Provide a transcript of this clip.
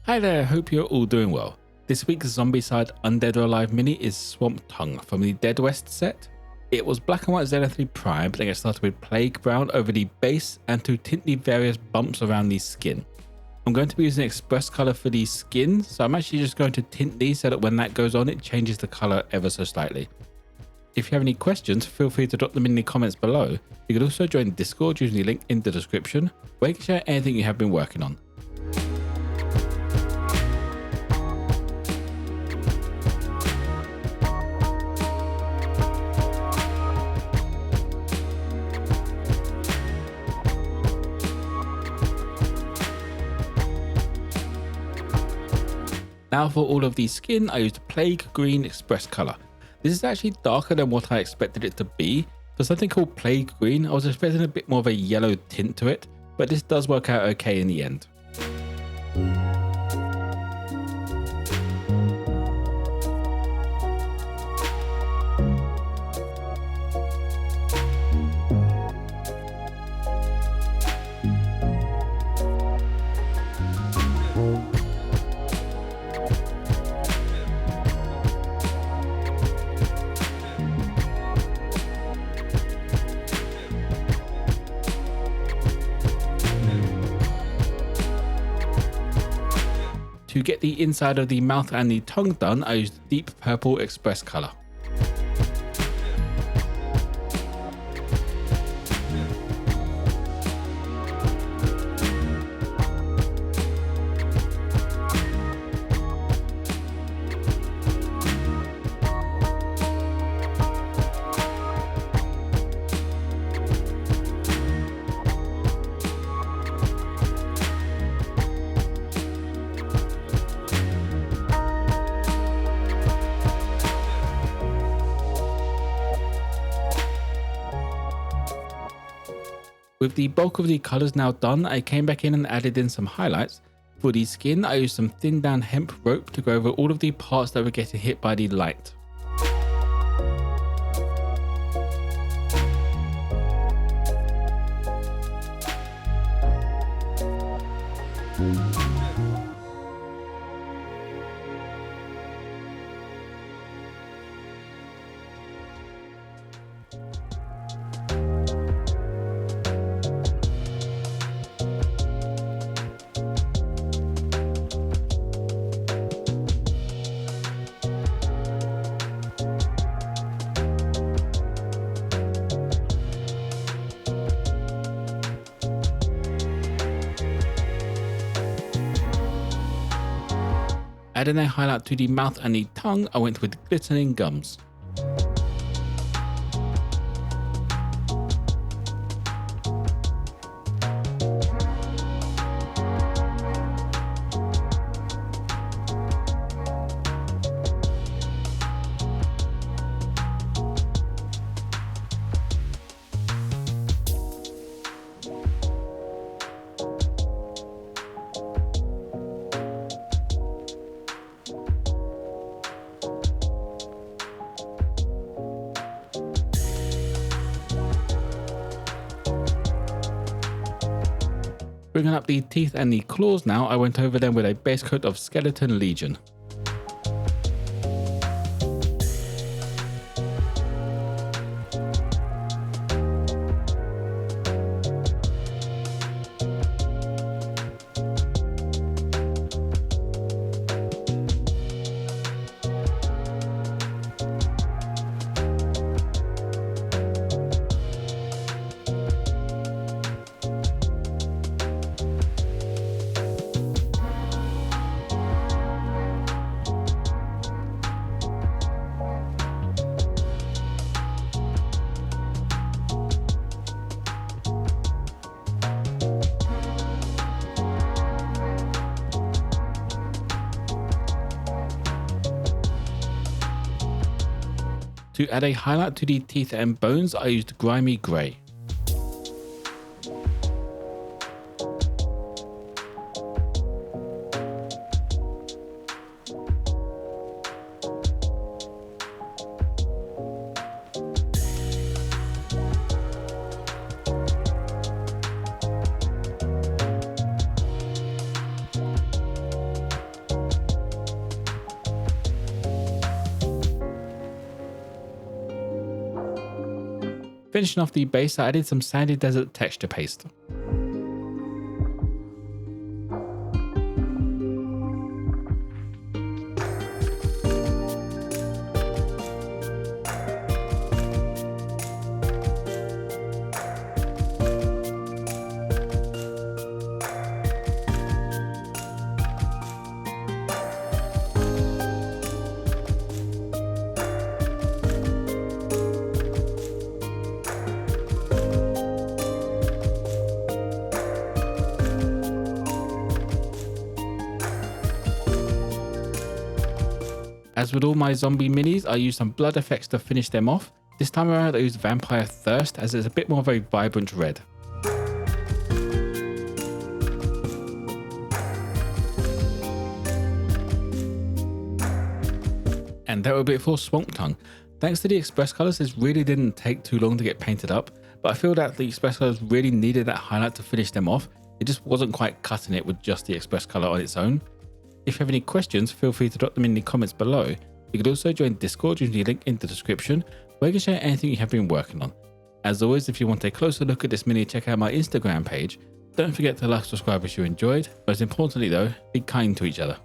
Hi there, hope you're all doing well. This week's Zombicide Undead or Alive mini is Swamp Tongue from the Dead West set. It was black and white Zenithally Prime, but then it started with Plague Brown over the base and to tint the various bumps around the skin. I'm going to be using Xpress color for the skin, so I'm actually just going to tint these so that when that goes on, it changes the color ever so slightly. If you have any questions, feel free to drop them in the comments below. You can also join Discord using the link in the description, where you can share anything you have been working on. Now for all of the skin, I used Plague Green Xpress color. This is actually darker than what I expected it to be. For something called Plague Green, I was expecting a bit more of a yellow tint to it, but this does work out okay in the end. To get the inside of the mouth and the tongue done, I used Deep Purple Xpress color. With the bulk of the colours now done, I came back in and added in some highlights. For the skin, I used some thinned down hemp rope to go over all of the parts that were getting hit by the light. Adding a highlight to the mouth and the tongue, I went with Glistening gums. Bringing up the teeth and the claws now, I went over them with a base coat of Skeleton Legion. To add a highlight to the teeth and bones, I used Grimy Grey. Finishing off the base, I added some sandy desert texture paste. As with all my zombie minis, I used some blood effects to finish them off. This time around I used Vampire Thirst as it's a bit more of a vibrant red. And that will be it for Swamp Tongue. Thanks to the Xpress colours, this really didn't take too long to get painted up, but I feel that the Xpress colours really needed that highlight to finish them off. It just wasn't quite cutting it with just the Xpress colour on its own. If you have any questions, feel free to drop them in the comments below. You could also join Discord using the link in the description, where you can share anything you have been working on. As always, if you want a closer look at this mini, check out my Instagram page. Don't forget to like, subscribe if you enjoyed. Most importantly though, be kind to each other.